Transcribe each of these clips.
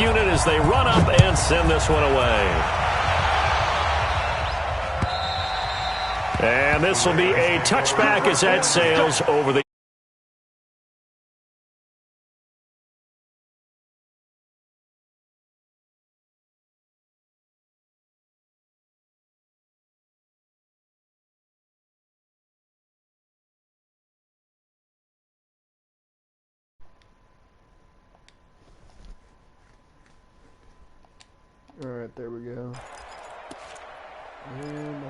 unit as they run up and send this one away. And this will be a touchback as that sails over the... All right, there we go. And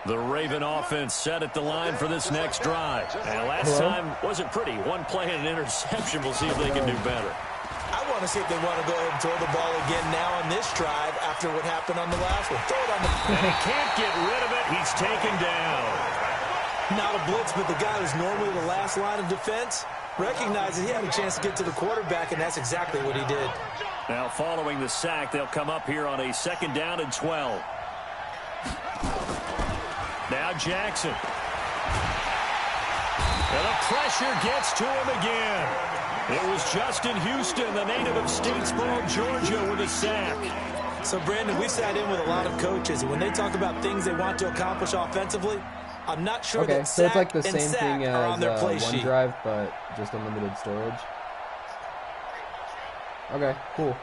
the Raven offense set at the line for this next drive. And last time wasn't pretty. One play and an interception. We'll see if they can do better. I want to see if they want to go ahead and throw the ball again now on this drive after what happened on the last one. Throw it on the... And he can't get rid of it. He's taken down. Not a blitz, but the guy who's normally the last line of defense recognizes he had a chance to get to the quarterback, and that's exactly what he did. Now following the sack, they'll come up here on a 2nd down and 12. Now Jackson. And the pressure gets to him again. It was Justin Houston, the native of Statesboro, Georgia, with a sack. So, Brandon, we sat in with a lot of coaches, and when they talk about things they want to accomplish offensively, I'm not sure that so it's like the sack same and thing sack are on their as play sheet. OneDrive, but just unlimited storage. Okay, cool.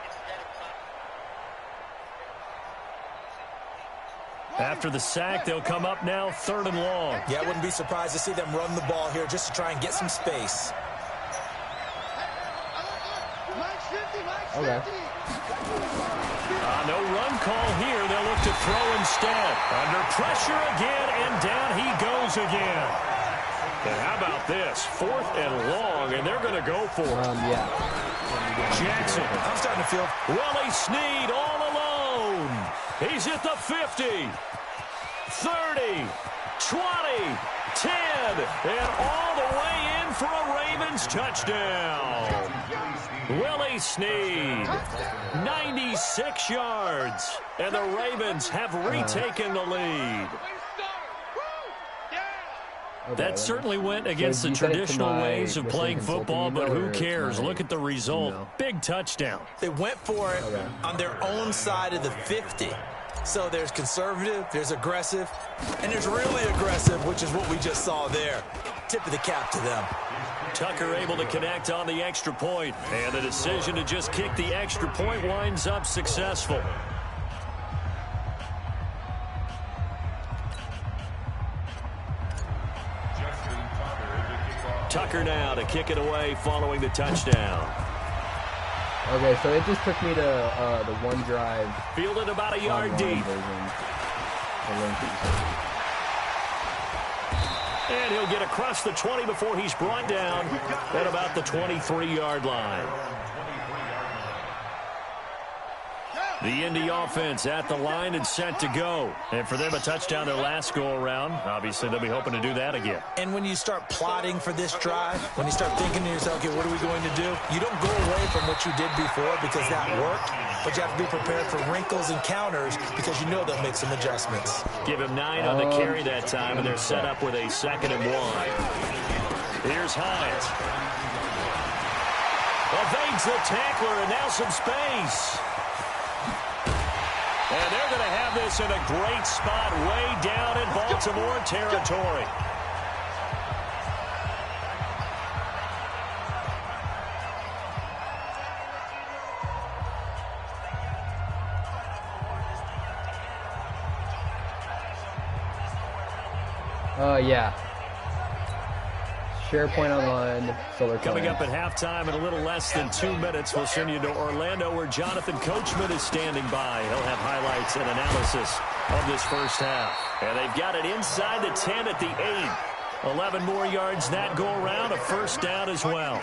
After the sack, they'll come up now 3rd and long. Yeah, I wouldn't be surprised to see them run the ball here just to try and get some space. Okay. No run call here. They'll look to throw instead. Under pressure again, and down he goes again. And how about this? 4th and long, and they're going to go for it. Yeah. Jackson. I'm starting to feel... Willie Snead all alone. He's at the 50, 30, 20, 10, and all the way in for a Ravens touchdown. Willie Snead, 96 yards, and the Ravens have retaken the lead. That certainly went against the traditional ways of playing football, but who cares? Look at the result. Big touchdown. They went for it on their own side of the 50. So there's conservative, there's aggressive, and there's really aggressive, which is what we just saw there. Tip of the cap to them. Tucker able to connect on the extra point, and the decision to just kick the extra point winds up successful. Tucker now to kick it away following the touchdown. Okay, so it just took me to the OneDrive. Fielded about a yard deep. And he'll get across the 20 before he's brought down at about the 23-yard line. The Indy offense at the line and set to go. And for them, a touchdown their last go-around. Obviously, they'll be hoping to do that again. And when you start plotting for this drive, when you start thinking to yourself, okay, what are we going to do? You don't go away from what you did before because that worked, but you have to be prepared for wrinkles and counters because you know they'll make some adjustments. Give him 9 on the carry that time, and they're set up with a 2nd and 1. Here's Hines. Evades the tackler, and now some space. And they're going to have this in a great spot way down in Baltimore territory. Yeah. SharePoint Online, Solar Coming up at halftime in a little less than 2 minutes, we'll send you to Orlando where Jonathan Coachman is standing by. He'll have highlights and analysis of this first half. And they've got it inside the 10 at the 8. 11 more yards that go around, a 1st down as well.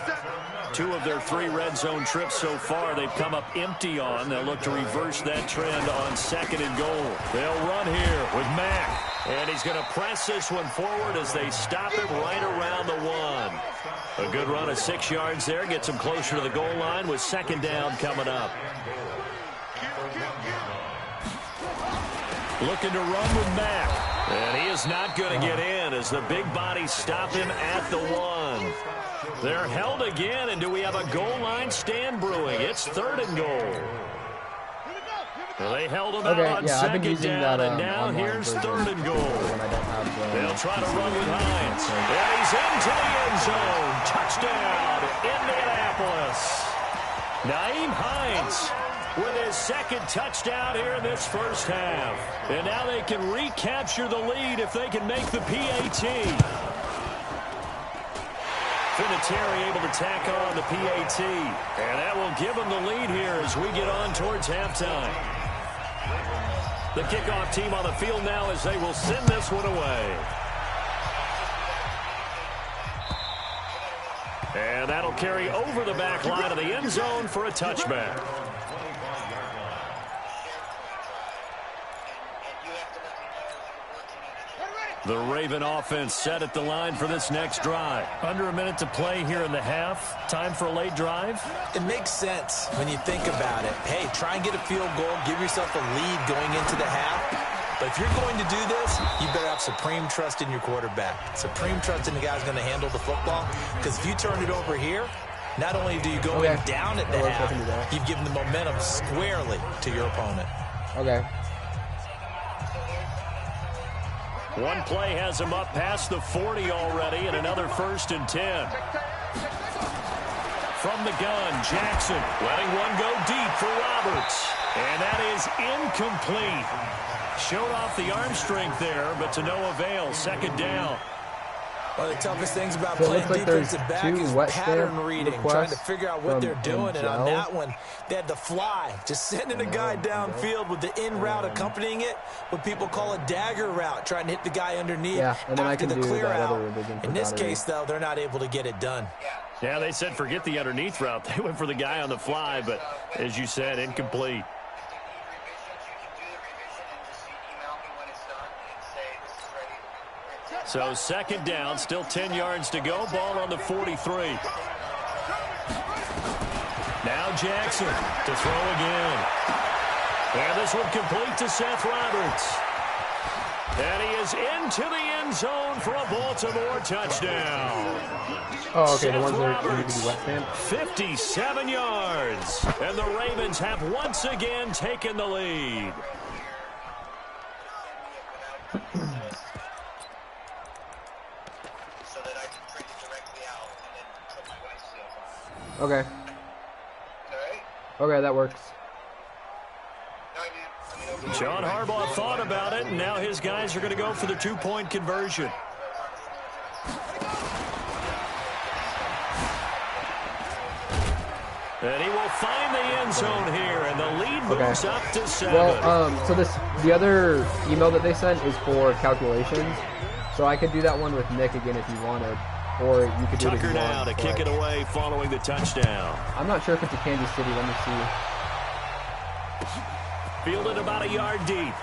2 of their 3 red zone trips so far they've come up empty on. They'll look to reverse that trend on 2nd and goal. They'll run here with Mack. And he's going to press this one forward as they stop him right around the 1. A good run of 6 yards there. Gets him closer to the goal line with 2nd down coming up. Looking to run with Mack. And he is not going to get in as the big bodies stop him at the 1. They're held again, and do we have a goal line stand brewing? It's 3rd and goal. Well, they held him out on second down, and now here's 3rd and goal. They'll try to run with Hines. And he's into the end zone. Touchdown, Indianapolis. Nyheim Hines with his 2nd touchdown here in this first half. And now they can recapture the lead if they can make the PAT. Vinatieri able to tack on the PAT. And that will give them the lead here as we get on towards halftime. The kickoff team on the field now as they will send this one away. And that'll carry over the back line of the end zone for a touchback. The Raven offense set at the line for this next drive. Under a minute to play here in the half. Time for a late drive. It makes sense when you think about it. Hey, try and get a field goal. Give yourself a lead going into the half. But if you're going to do this, you better have supreme trust in your quarterback. Supreme trust in the guy's going to handle the football. Because if you turn it over here, not only do you go in down at the half, you've given the momentum squarely to your opponent. Okay. One play has him up past the 40 already, and another 1st and 10. From the gun, Jackson letting one go deep for Roberts. And that is incomplete. Showed off the arm strength there, but to no avail. 2nd down. One of the toughest things about playing defensive back is pattern reading, trying to figure out what they're doing. And on that one, they had the fly, just sending a guy downfield with the in route accompanying it, what people call a dagger route, trying to hit the guy underneath after the clear out. In this case, though, they're not able to get it done. Yeah, they said forget the underneath route. They went for the guy on the fly, but as you said, incomplete. So 2nd down, still 10 yards to go. Ball on the 43. Now Jackson to throw again. And this one complete to Seth Roberts. And he is into the end zone for a Baltimore touchdown. Oh, okay, Seth the ones that are Roberts, wet stand. 57 yards. And the Ravens have once again taken the lead. Okay. Okay, that works. John Harbaugh thought about it, and now his guys are going to go for the 2-point conversion. And he will find the end zone here, and the lead moves up to 7. Well, so the other email that they sent is for calculations, so I could do that one with Nick again if you wanted. Or you could do Tucker now to kick it away following the touchdown. I'm not sure if it's a Kansas City. Let me see. Fielded about a yard deep.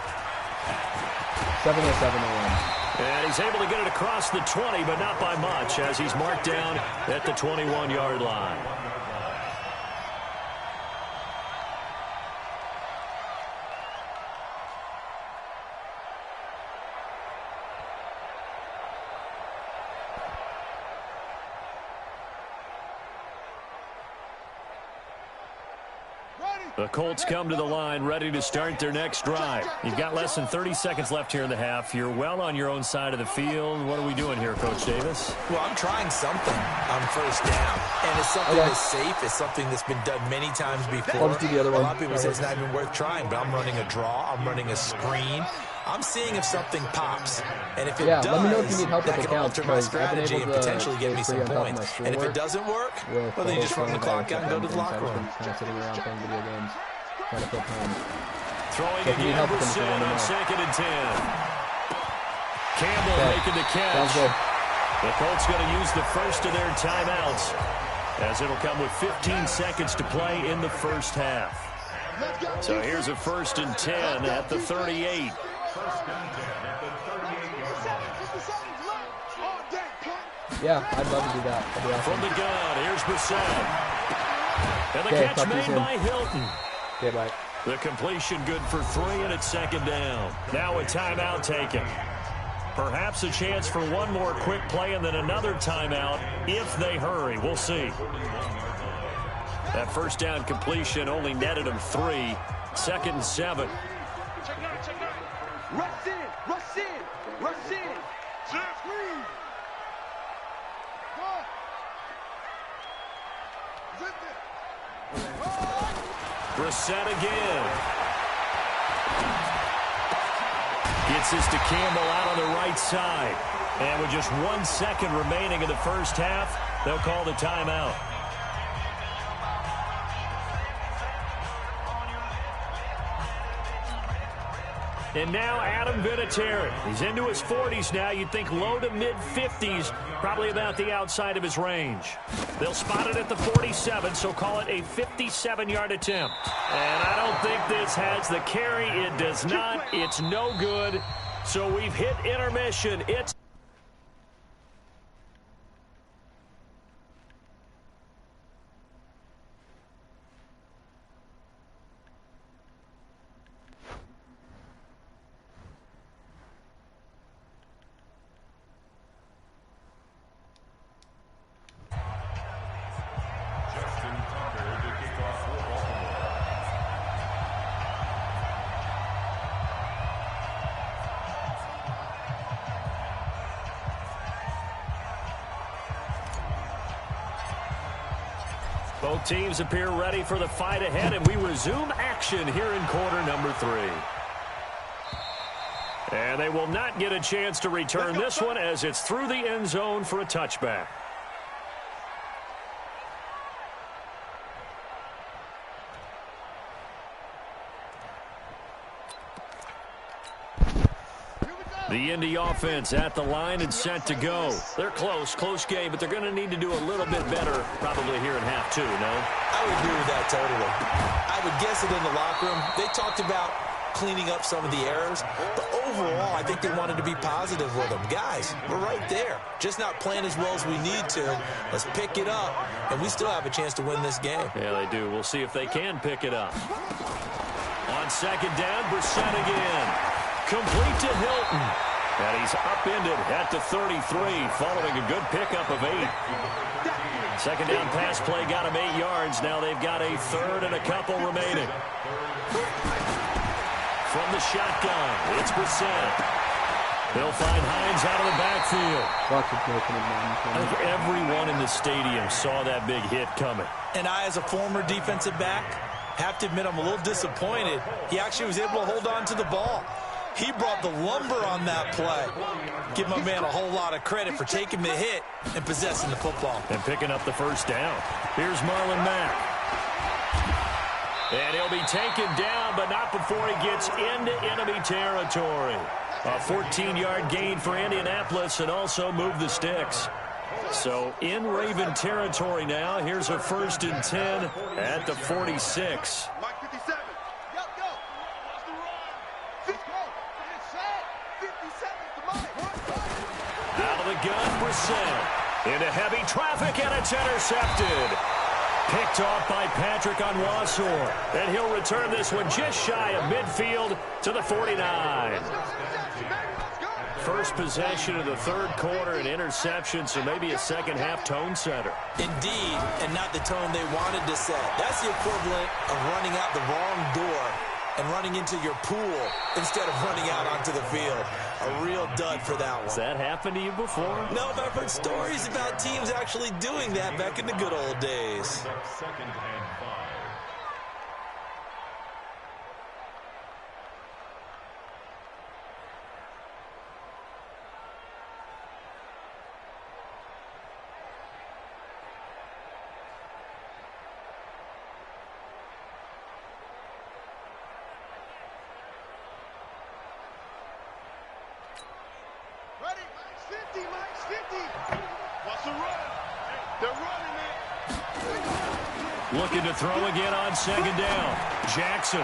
7-7-1. And he's able to get it across the 20, but not by much, as he's marked down at the 21-yard line. The Colts come to the line ready to start their next drive. You've got less than 30 seconds left here in the half. You're well on your own side of the field. What are we doing here, Coach Davis? Well, I'm trying something on 1st down. And it's something that's safe. It's something that's been done many times before. I'll just do the other one. A lot of people say it's not even worth trying, but I'm running a draw. I'm running a screen. I'm seeing if something pops. And if it does, let me know if you need help that with can alter my strategy and potentially get me some points. points. And if it doesn't work, well, then you just run the clock out and go to the locker room. Sitting around playing video games, trying to fill time. Throwing again for 7 on 2nd and 10. Campbell making the catch. Sounds good. The Colts going to use the first of their timeouts, as it'll come with 15 seconds to play in the first half. So here's a 1st and 10 at the 38. Yeah, I'd love to do that. From the gun, here's Brissett. And the catch made by Hilton. Okay, bye. The completion good for 3, and it's 2nd down. Now a timeout taken. Perhaps a chance for one more quick play and then another timeout if they hurry. We'll see. That first down completion only netted him 3. 2nd and 7. Rush in, rush in, rush in. Brissett again. Gets this to Campbell out on the right side. And with just 1 second remaining in the first half, they'll call the timeout. And now Adam Vinatieri. He's into his 40s now. You'd think low to mid-50s, probably about the outside of his range. They'll spot it at the 47, so call it a 57-yard attempt. And I don't think this has the carry. It does not. It's no good. So we've hit intermission. It's both teams appear ready for the fight ahead, and we resume action here in quarter number 3. And they will not get a chance to return this one as it's through the end zone for a touchback. The Indy offense at the line and set to go. They're close game, but they're going to need to do a little bit better probably here in half 2, no? I would agree with that totally. I would guess it in the locker room. They talked about cleaning up some of the errors, but overall, I think they wanted to be positive with them. Guys, we're right there. Just not playing as well as we need to. Let's pick it up, and we still have a chance to win this game. Yeah, they do. We'll see if they can pick it up. On 2nd down, Brissett again. Complete to Hilton. And he's upended at the 33 following a good pickup of 8. 2nd down pass play got him 8 yards. Now they've got a 3rd and a couple remaining. From the shotgun, it's Brissett. They'll find Hines out of the backfield. I think everyone in the stadium saw that big hit coming. And I, as a former defensive back, have to admit I'm a little disappointed. He actually was able to hold on to the ball. He brought the lumber on that play. Give my man a whole lot of credit for taking the hit and possessing the football. And picking up the first down. Here's Marlon Mack. And he'll be taken down, but not before he gets into enemy territory. A 14-yard gain for Indianapolis and also move the sticks. So in Raven territory now. Here's a 1st and 10 at the 46. Out of the gun, Brissett. Into heavy traffic, and it's intercepted. Picked off by Patrick Onwuasor. And he'll return this one just shy of midfield to the 49. First possession of the 3rd quarter, an interception, so maybe a second-half tone setter. Indeed, and not the tone they wanted to set. That's the equivalent of running out the wrong door and running into your pool instead of running out onto the field. A real dud for that one. Has that happened to you before? No, but I've heard stories about teams actually doing that back in the good old days. Second and 5. Looking to throw again on 2nd down. Jackson.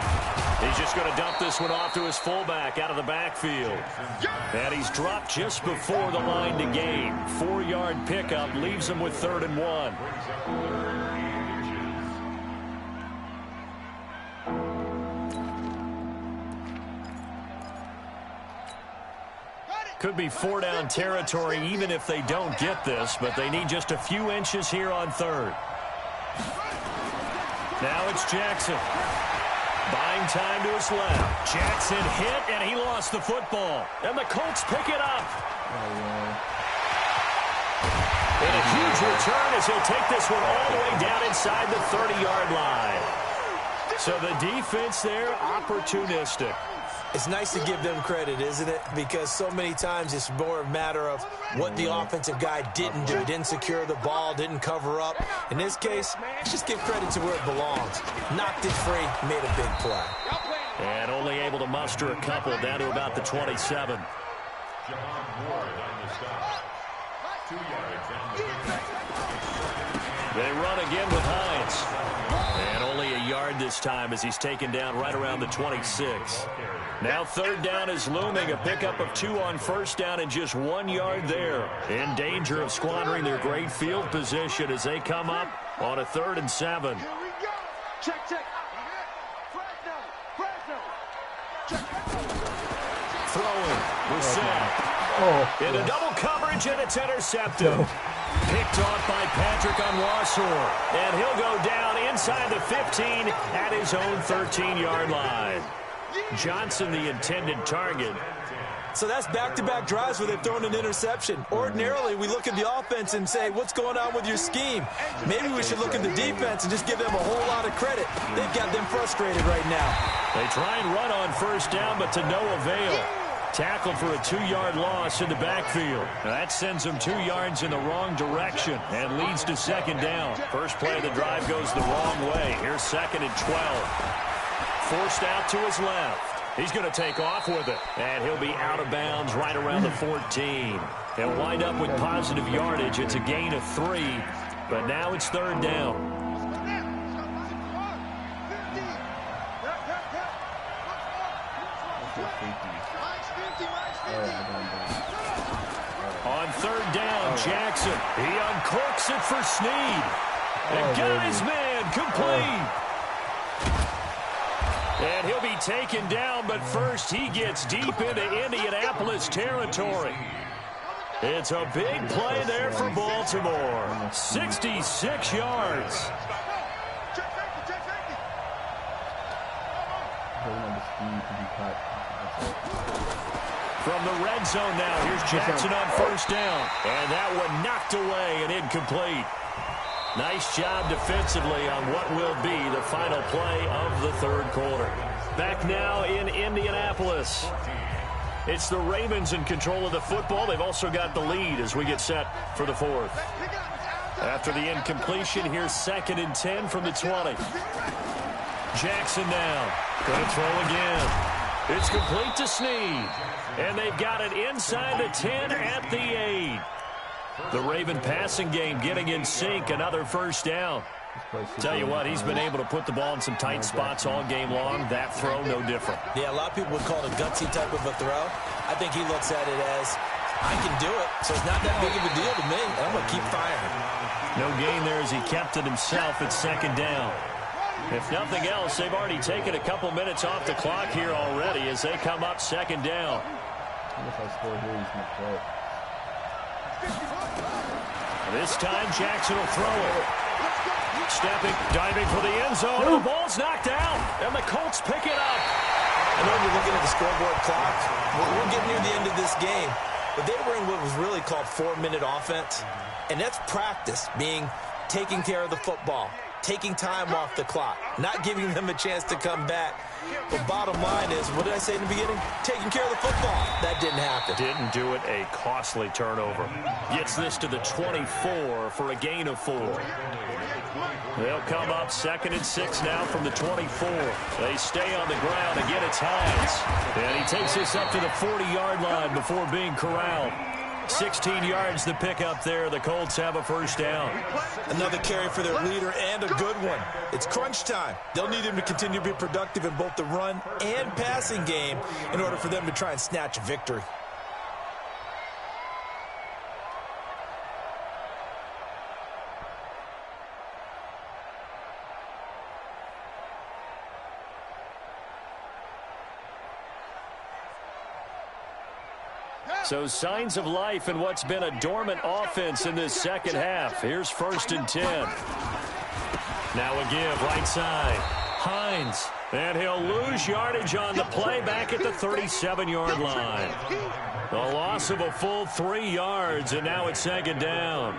He's just going to dump this one off to his fullback out of the backfield. And he's dropped just before the line to gain. 4-yard pickup leaves him with 3rd and 1. Could be 4-down territory even if they don't get this, but they need just a few inches here on third. Now it's Jackson. Buying time to his left. Jackson hit, and he lost the football. And the Colts pick it up. And a huge return as he'll take this one all the way down inside the 30-yard line. So the defense there, opportunistic. It's nice to give them credit, isn't it? Because so many times it's more a matter of what the offensive guy didn't do. Didn't secure the ball, didn't cover up. In this case, let's just give credit to where it belongs. Knocked it free, made a big play. And only able to muster a couple down to about the 27. They run again with Hines. And only a yard this time as he's taken down right around the 26. Now third down is looming. A pickup of 2 on first down and just 1 yard there. In danger of squandering their great field position as they come up on a 3rd and 7. Here we go. Check, check. Throwing. We're set. Into double coverage, and it's intercepted. Picked off by Patrick Onwuasor. And he'll go down inside the 15 at his own 13-yard line. Johnson, the intended target. So that's back-to-back drives where they've thrown an interception. Ordinarily, we look at the offense and say, what's going on with your scheme? Maybe we should look at the defense and just give them a whole lot of credit. They've got them frustrated right now. They try and run on first down, but to no avail. Tackled for a 2-yard loss in the backfield. Now that sends them 2 yards in the wrong direction and leads to second down. First play of the drive goes the wrong way. Here's 2nd and 12. Forced out to his left. He's going to take off with it. And he'll be out of bounds right around the 14. They'll wind up with positive yardage. It's a gain of 3. But now it's 3rd down. On 3rd down, Jackson. He uncorks it for Snead. And got his man complete. And he'll be taken down, but first he gets deep into Indianapolis territory. It's a big play there for Baltimore. 66 yards. From the red zone now, here's Jackson on first down. And that one knocked away and incomplete. Nice job defensively on what will be the final play of the 3rd quarter. Back now in Indianapolis. It's the Ravens in control of the football. They've also got the lead as we get set for the 4th. After the incompletion, here's 2nd and 10 from the 20. Jackson now. Going to throw again. It's complete to Snead. And they've got it inside the 10 at the 8. The Raven passing game getting in sync. Another first down. Tell you what, he's been able to put the ball in some tight spots all game long. That throw, no different. Yeah, a lot of people would call it a gutsy type of a throw. I think he looks at it as, I can do it, so it's not that big of a deal to me. I'm going to keep firing. No gain there as he kept it himself at 2nd down. If nothing else, they've already taken a couple minutes off the clock here already as they come up 2nd down. This time, Jackson will throw it. Stepping, diving for the end zone. The ball's knocked out, and the Colts pick it up. I know you're looking at the scoreboard clock. We're getting near the end of this game. But they were in what was really called 4-minute offense. And that's practice, being taking care of the football, taking time off the clock, not giving them a chance to come back. But bottom line is, what did I say in the beginning? Taking care of the football. That didn't happen. Didn't do it. A costly turnover. Gets this to the 24 for a gain of 4. They'll come up 2nd and 6 now from the 24. They stay on the ground. Again, it's Hines. And he takes this up to the 40-yard line before being corralled. 16 yards the pickup there. The Colts have a first down. Another carry for their leader and a good one. It's crunch time. They'll need him to continue to be productive in both the run and passing game in order for them to try and snatch a victory. So signs of life in what's been a dormant offense in this second half. Here's 1st and 10. Now a give right side. Hines. And he'll lose yardage on the play back at the 37-yard line. The loss of a full 3 yards, and now it's 2nd down.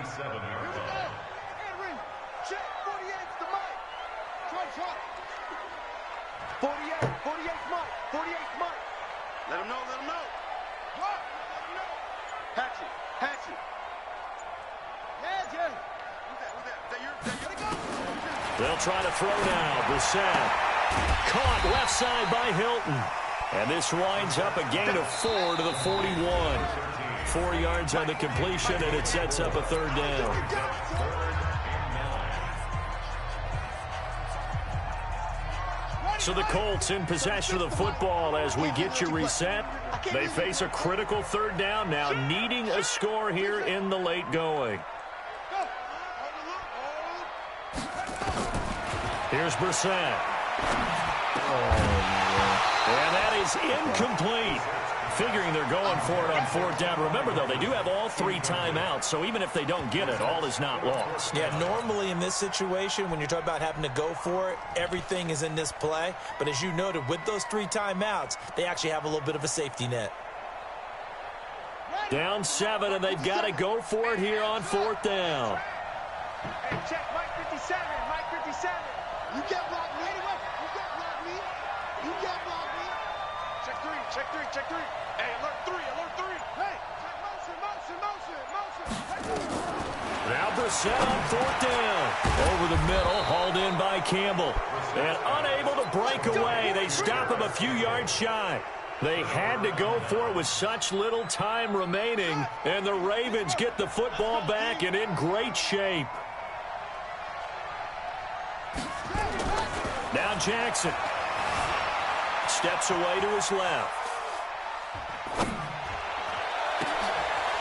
Let him know, let him know. What? Let him know. Patch it, patch it. Yeah, Jay. Who's that? They'll try to throw now. Brissett. Caught left side by Hilton. And this winds up a gain of 4 to the 41. 4 yards on the completion, and it sets up a 3rd down. So the Colts in possession of the football as we get you reset. They face a critical 3rd down now, needing a score here in the late going. Here's Brissett. And that is incomplete. Figuring they're going for it on 4th down. Remember, though, they do have all 3 timeouts, so even if they don't get it, all is not lost. Yeah, normally in this situation, when you're talking about having to go for it, everything is in this play. But as you noted, with those 3 timeouts, they actually have a little bit of a safety net. Down 7, and they've got to go for it here on 4th down. Hey, check Mike 57, Mike 57. You get blocked me. You get blocked me. You get blocked me. Check 3, check 3, check 3. Hey, alert 3, alert 3. Hey, check motion. Now Brissett on 4th down. Over the middle, hauled in by Campbell. And unable to break away. They stop him a few yards shy. They had to go for it with such little time remaining. And the Ravens get the football back and in great shape. Now Jackson. Steps away to his left.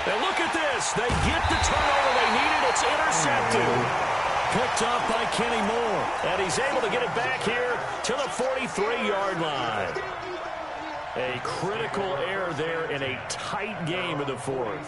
And look at this. They get the turnover they needed. It's intercepted. Picked off by Kenny Moore. And he's able to get it back here to the 43-yard line. A critical error there in a tight game of the 4th.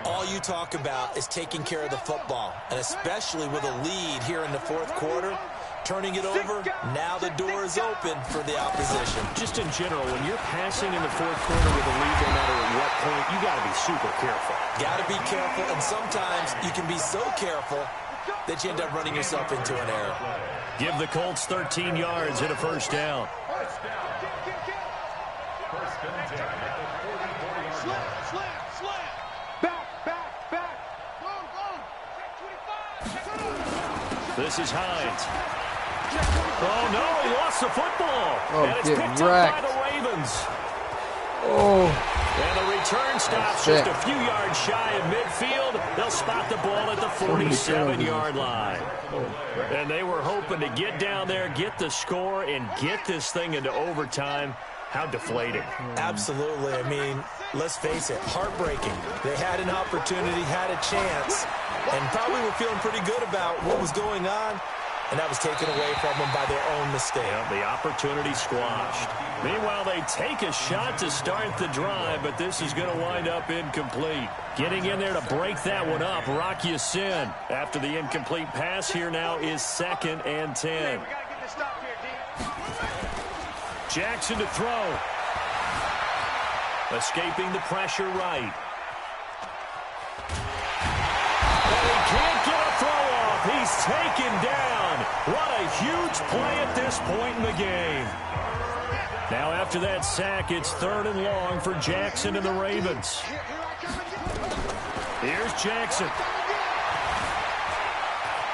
All you talk about is taking care of the football, and especially with a lead here in the 4th quarter. Turning it over, now the door is open for the opposition. Just in general, when you're passing in the 4th quarter with a lead, no matter at what point, you got to be super careful. Got to be careful, and sometimes you can be so careful that you end up running yourself into an error. Give the Colts 13 yards and a 1st down. Slam. Back. Go. This is Hines. Oh, no, he lost the football. Oh, and it's picked wrecked. up by the Ravens. Oh. And the return stops just a few yards shy of midfield. They'll spot the ball at the 47-yard line. And they were hoping to get down there, get the score, and get this thing into overtime. How deflating. Absolutely. I mean, let's face it, heartbreaking. They had an opportunity, had a chance, and probably were feeling pretty good about what was going on. And that was taken away from them by their own mistake. Yeah, the opportunity squashed. Meanwhile, they take a shot to start the drive, but this is going to wind up incomplete. Getting in there to break that one up, Rock Ya-Sin. After the incomplete pass, here now is 2nd and 10. Hey, we got to get this stop here, D. Jackson to throw. Escaping the pressure right. But he can't get a throw off. He's taken down. What a huge play at this point in the game. Now after that sack, it's 3rd and long for Jackson and the Ravens. Here's Jackson.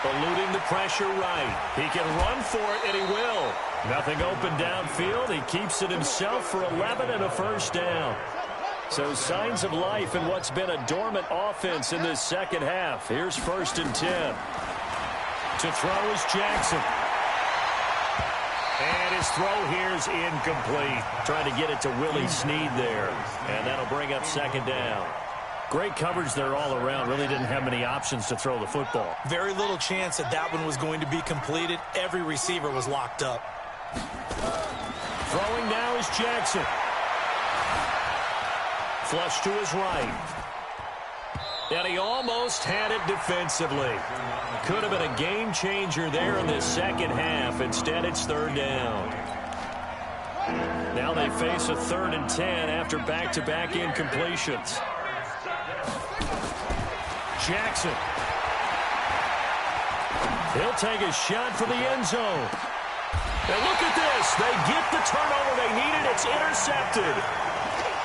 Eluding the pressure right. He can run for it, and he will. Nothing open downfield. He keeps it himself for 11 and a 1st down. So signs of life in what's been a dormant offense in this second half. Here's 1st and 10. To throw is Jackson. And his throw here is incomplete. Trying to get it to Willie Snead there. And that'll bring up 2nd down. Great coverage there all around. Really didn't have many options to throw the football. Very little chance that that one was going to be completed. Every receiver was locked up. Throwing now is Jackson. flush to his right. And he almost had it defensively. Could have been a game changer there in this second half. Instead, it's third down. Now they face a 3rd and 10 after back-to-back incompletions. Jackson. He'll take a shot for the end zone. And look at this. They get the turnover they needed. It's intercepted.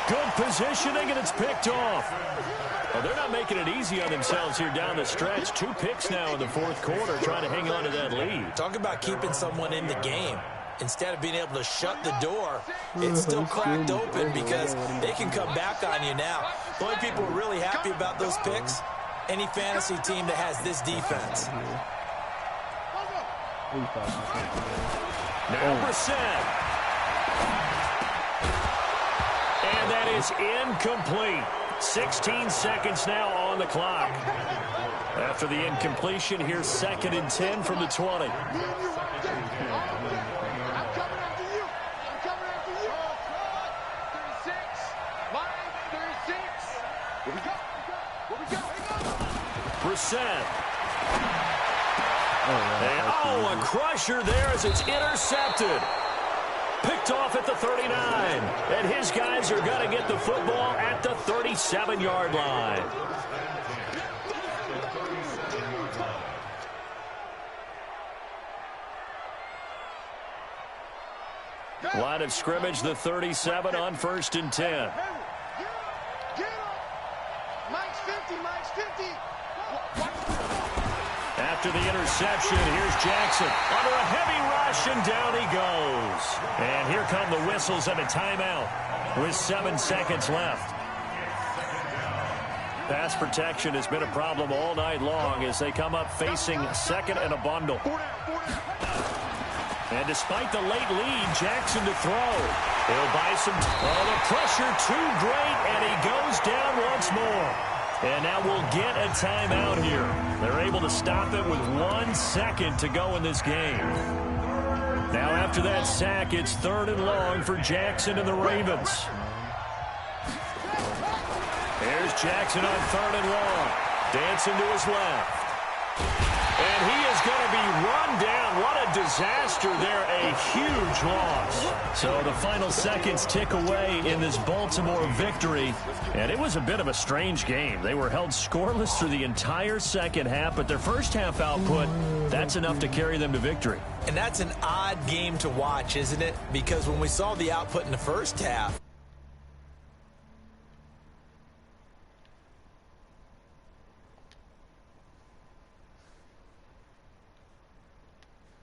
Good positioning, and it's picked off. Well, they're not making it easy on themselves here down the stretch. 2 picks now in the 4th quarter, trying to hang on to that lead. Talk about keeping someone in the game. Instead of being able to shut the door, it's still cracked open because they can come back on you now. The only people who are really happy about those picks, any fantasy team that has this defense. Now Brissett. And that is incomplete. 16 seconds now on the clock. After the incompletion, here's 2nd and 10 from the 20. Brissett. And, a crusher there as it's intercepted. Picked off at the 39. And his guys are going to get the football at the 37-yard line. Line of scrimmage, the 37 on 1st and 10. Mike's 50, Mike's 50. After the interception, here's Jackson under a heavy rush, and down he goes. And here come the whistles and a timeout with 7 seconds left. Pass protection has been a problem all night long as they come up facing 2nd and a bundle. And despite the late lead, Jackson to throw. He'll buy some. The pressure too great, and he goes down once more. And now we'll get a timeout here. They're able to stop it with 1 second to go in this game. Now after that sack, it's 3rd and long for Jackson and the Ravens. Here's Jackson on 3rd and long. Dancing to his left. And he is going to be run down. What a disaster there. A huge loss. So the final seconds tick away in this Baltimore victory. And it was a bit of a strange game. They were held scoreless through the entire second half, but their first half output, that's enough to carry them to victory. And that's an odd game to watch, isn't it? Because when we saw the output in the first half,